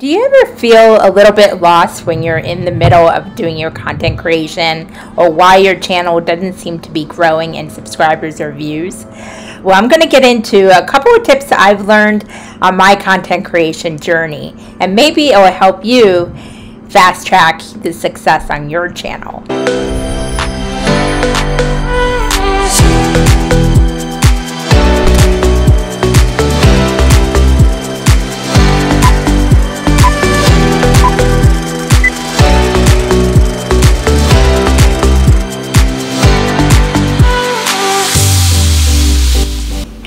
Do you ever feel a little bit lost when you're in the middle of doing your content creation, or why your channel doesn't seem to be growing in subscribers or views? Well, I'm going to get into a couple of tips that I've learned on my content creation journey, and maybe it will help you fast track the success on your channel.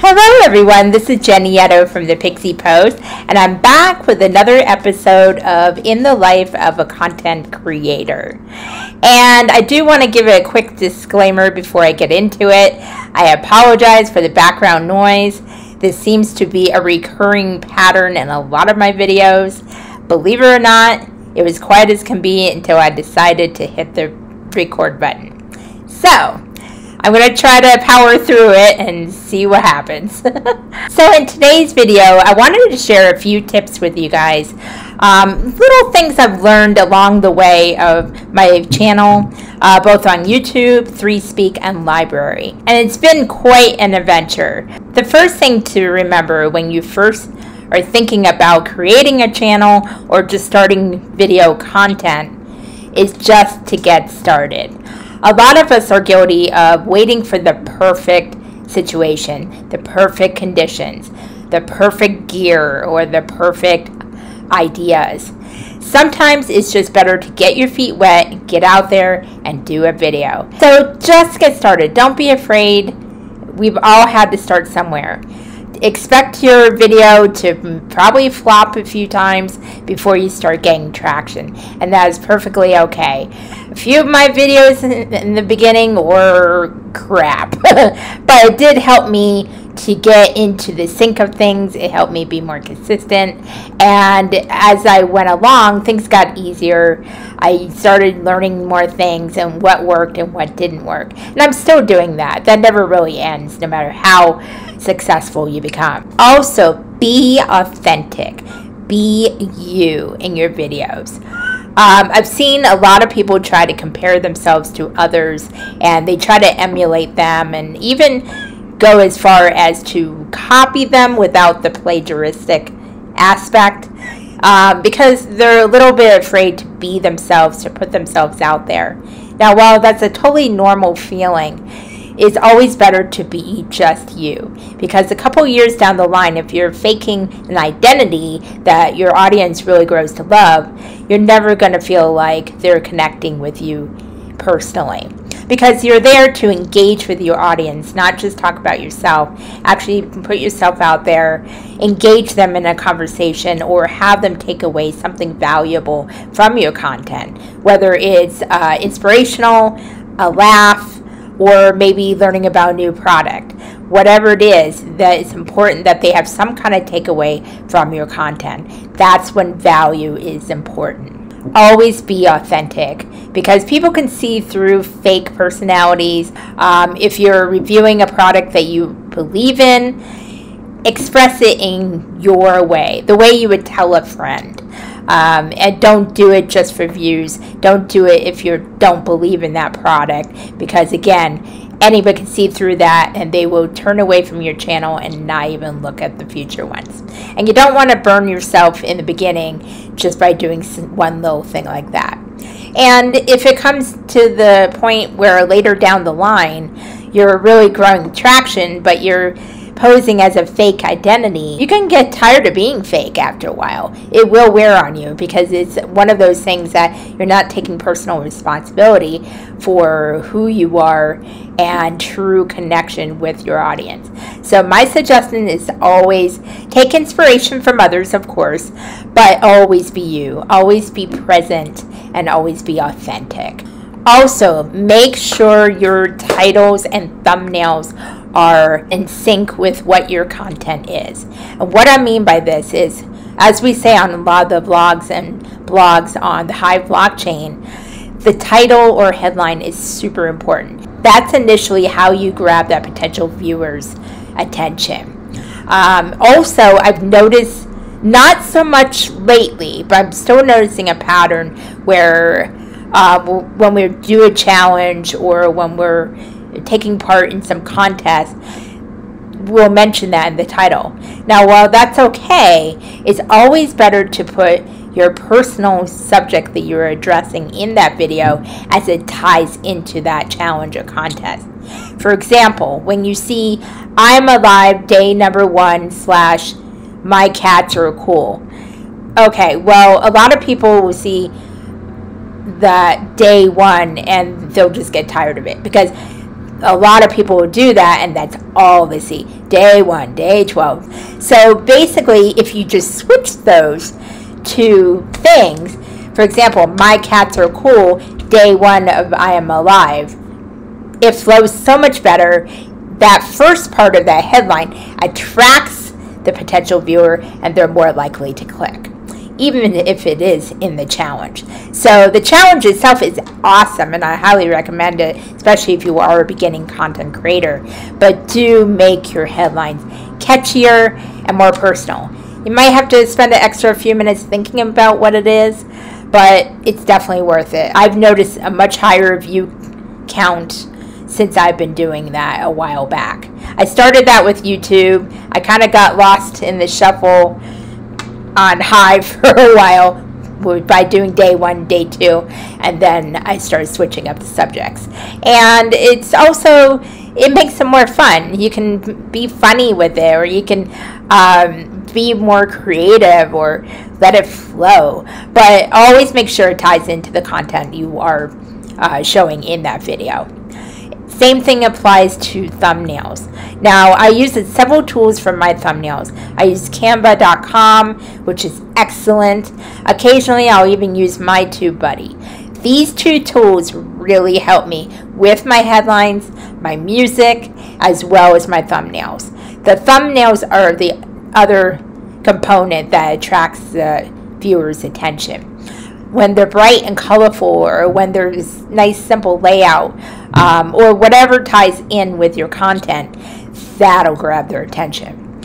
Hello everyone, this is Jenny from the Pixie Post, and I'm back with another episode of In the Life of a Content Creator. And I do want to give a quick disclaimer before I get into it. I apologize for the background noise. This seems to be a recurring pattern in a lot of my videos. Believe it or not, it was quiet as can be until I decided to hit the record button. So, I'm going to try to power through it and see what happens. So in today's video, I wanted to share a few tips with you guys. Little things I've learned along the way of my channel, both on YouTube, ThreeSpeak, and Library. And it's been quite an adventure. The first thing to remember when you first are thinking about creating a channel or just starting video content is just to get started. A lot of us are guilty of waiting for the perfect situation, the perfect conditions, the perfect gear, or the perfect ideas. Sometimes it's just better to get your feet wet, get out there, and do a video. So just get started. Don't be afraid. We've all had to start somewhere. Expect your video to probably flop a few times before you start getting traction, and that is perfectly okay. A few of my videos in the beginning were crap, but it did help me to get into the sync of things. It helped me be more consistent, and as I went along, things got easier. I started learning more things and what worked and what didn't work, and I'm still doing that. That never really ends, no matter how successful you become. Also, be authentic. Be you in your videos. I've seen a lot of people try to compare themselves to others, and they try to emulate them and even go as far as to copy them without the plagiaristic aspect, because they're a little bit afraid to be themselves, to put themselves out there. Now, while that's a totally normal feeling, it's always better to be just you, because a couple years down the line, if you're faking an identity that your audience really grows to love, you're never going to feel like they're connecting with you personally, because you're there to engage with your audience, not just talk about yourself. Actually put yourself out there, engage them in a conversation, or have them take away something valuable from your content, whether it's inspirational, a laugh, or maybe learning about a new product. Whatever it is, that it's important that they have some kind of takeaway from your content. That's when value is important. Always be authentic, because people can see through fake personalities. If you're reviewing a product that you believe in, express it in your way, the way you would tell a friend. And don't do it just for views. Don't do it if you don't believe in that product, because again, anybody can see through that and they will turn away from your channel and not even look at the future ones. And you don't want to burn yourself in the beginning just by doing one little thing like that. And if it comes to the point where later down the line you're really growing traction, but you're posing as a fake identity, you can get tired of being fake after a while. It will wear on you, because it's one of those things that you're not taking personal responsibility for who you are and true connection with your audience. So my suggestion is to always take inspiration from others, of course, but always be you, always be present, and always be authentic. Also, make sure your titles and thumbnails are in sync with what your content is. And what I mean by this is, as we say on a lot of the vlogs and blogs on the Hive blockchain, the title or headline is super important. That's initially how you grab that potential viewer's attention. Also, I've noticed Not so much lately, but I'm still noticing a pattern where when we do a challenge or when we're taking part in some contest, we'll mention that in the title. Now, while that's okay, it's always better to put your personal subject that you're addressing in that video as it ties into that challenge or contest. For example, when you see I'm alive day number 1 / my cats are cool. Okay, well, a lot of people will see that day 1 and they'll just get tired of it, because a lot of people will do that and that's all they see. Day 1, day 12. So basically, if you just switch those two things, for example, my cats are cool, day 1 of I am alive, it flows so much better. That first part of that headline attracts the potential viewer and they're more likely to click, even if it is in the challenge. So the challenge itself is awesome and I highly recommend it, especially if you are a beginning content creator. But do make your headlines catchier and more personal. You might have to spend an extra few minutes thinking about what it is, but it's definitely worth it. I've noticed a much higher view count since I've been doing that a while back. I started that with YouTube. I kind of got lost in the shuffle on Hive for a while by doing day 1, day 2, and then I started switching up the subjects. And it's also, it makes it more fun. You can be funny with it, or you can be more creative, or let it flow. But always make sure it ties into the content you are showing in that video. Same thing applies to thumbnails. Now, I use several tools for my thumbnails. I use canva.com, which is excellent. Occasionally, I'll even use my TubeBuddy. These two tools really help me with my headlines, my music, as well as my thumbnails. The thumbnails are the other component that attracts the viewer's attention. When they're bright and colorful, or when there's nice simple layout, or whatever ties in with your content, that'll grab their attention.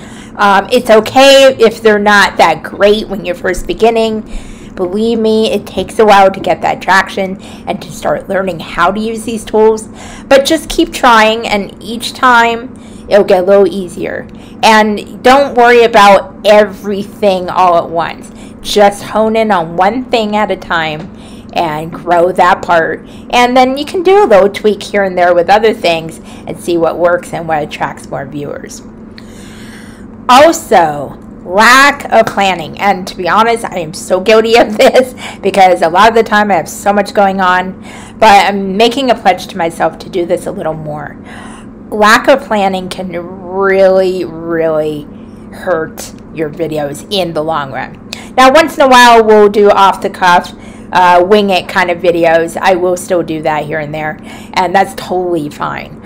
It's okay if they're not that great when you're first beginning. Believe me, it takes a while to get that traction and to start learning how to use these tools. But just keep trying, and each time it'll get a little easier. And don't worry about everything all at once. Just hone in on one thing at a time and grow that part. And then you can do a little tweak here and there with other things and see what works and what attracts more viewers. Also, lack of planning. And to be honest, I am so guilty of this because a lot of the time I have so much going on. But I'm making a pledge to myself to do this a little more. Lack of planning can really, really hurt your videos in the long run. Now, once in a while, we'll do off-the-cuff, wing it kind of videos. I will still do that here and there, and that's totally fine.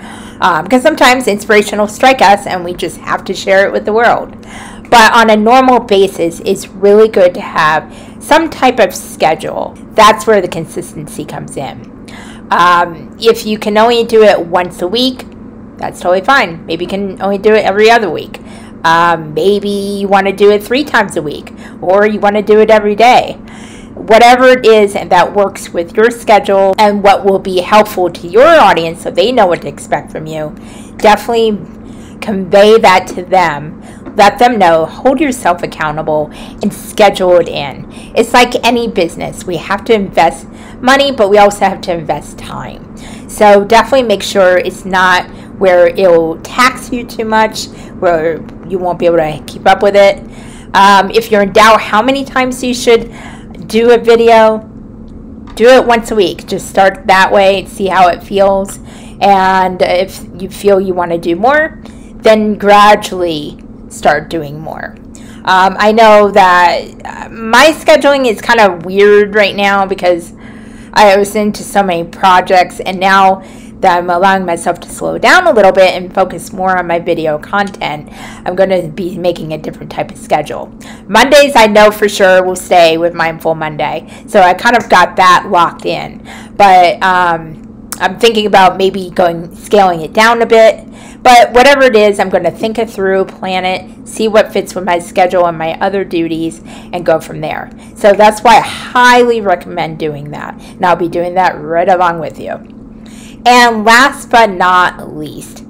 Because sometimes inspiration will strike us, and we just have to share it with the world. But on a normal basis, it's really good to have some type of schedule. That's where the consistency comes in. If you can only do it once a week, that's totally fine. Maybe you can only do it every other week. Maybe you want to do it 3 times a week, or you want to do it every day. Whatever it is that works with your schedule and what will be helpful to your audience so they know what to expect from you, definitely convey that to them. Let them know, hold yourself accountable, and schedule it in. It's like any business. We have to invest money, but we also have to invest time. So definitely make sure it's not where it will tax you too much, where you won't be able to keep up with it. If you're in doubt how many times you should do a video, do it once a week. Just start that way, see how it feels. And if you feel you want to do more, then gradually start doing more. I know that my scheduling is kind of weird right now because I was into so many projects, and now that I'm allowing myself to slow down a little bit and focus more on my video content, I'm going to be making a different type of schedule. Mondays, I know for sure will stay with Mindful Monday, so I kind of got that locked in. But I'm thinking about maybe scaling it down a bit, But whatever it is, I'm going to think it through, plan it, see what fits with my schedule and my other duties, and go from there. So that's why I highly recommend doing that. And I'll be doing that right along with you. And last but not least,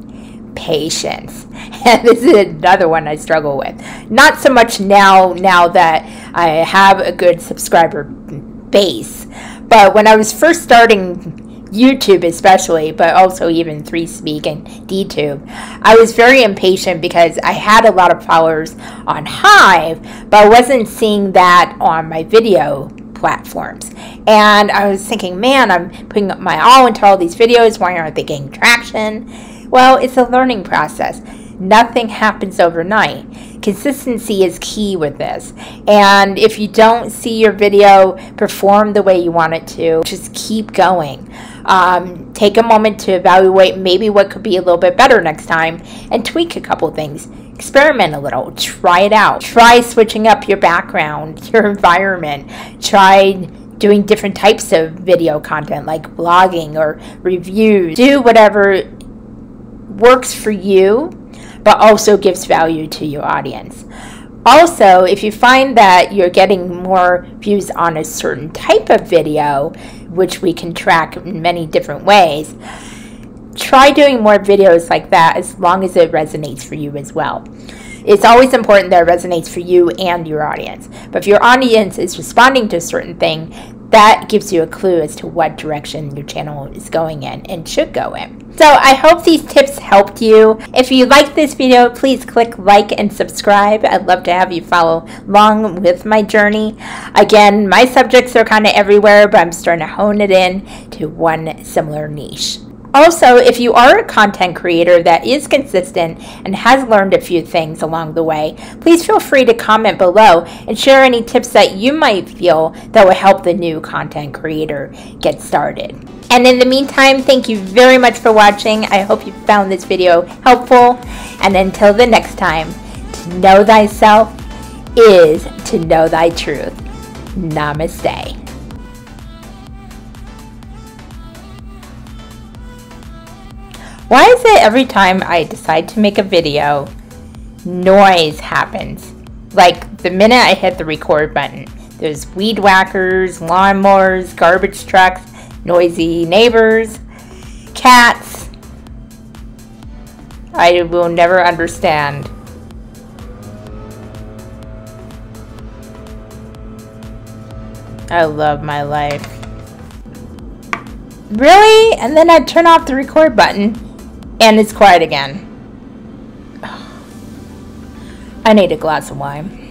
patience. And this is another one I struggle with. Not so much now that I have a good subscriber base, but when I was first starting YouTube especially, but also even 3Speak and DTube, I was very impatient because I had a lot of followers on Hive, but I wasn't seeing that on my video platforms. And I was thinking, man, I'm putting up my all into all these videos. Why aren't they getting traction? Well, it's a learning process. Nothing happens overnight. Consistency is key with this. And if you don't see your video perform the way you want it to, just keep going. Take a moment to evaluate maybe what could be a little bit better next time and tweak a couple things. Experiment a little. Try it out. Try switching up your background, your environment. Try doing different types of video content like blogging or reviews. Do whatever works for you, but also gives value to your audience. Also, if you find that you're getting more views on a certain type of video, which we can track in many different ways, try doing more videos like that as long as it resonates for you as well. It's always important that it resonates for you and your audience. But if your audience is responding to a certain thing, that gives you a clue as to what direction your channel is going in and should go in. So I hope these tips helped you. If you liked this video, please click like and subscribe. I'd love to have you follow along with my journey. Again, my subjects are kind of everywhere, but I'm starting to hone it in to one similar niche. Also, if you are a content creator that is consistent and has learned a few things along the way, please feel free to comment below and share any tips that you might feel that will help the new content creator get started. And in the meantime, thank you very much for watching. I hope you found this video helpful. And until the next time, to know thyself is to know thy truth. Namaste. Why is it every time I decide to make a video, noise happens? Like the minute I hit the record button, there's weed whackers, lawnmowers, garbage trucks, noisy neighbors, cats. I will never understand. I love my life. Really? And then I turn off the record button and it's quiet again. I need a glass of wine.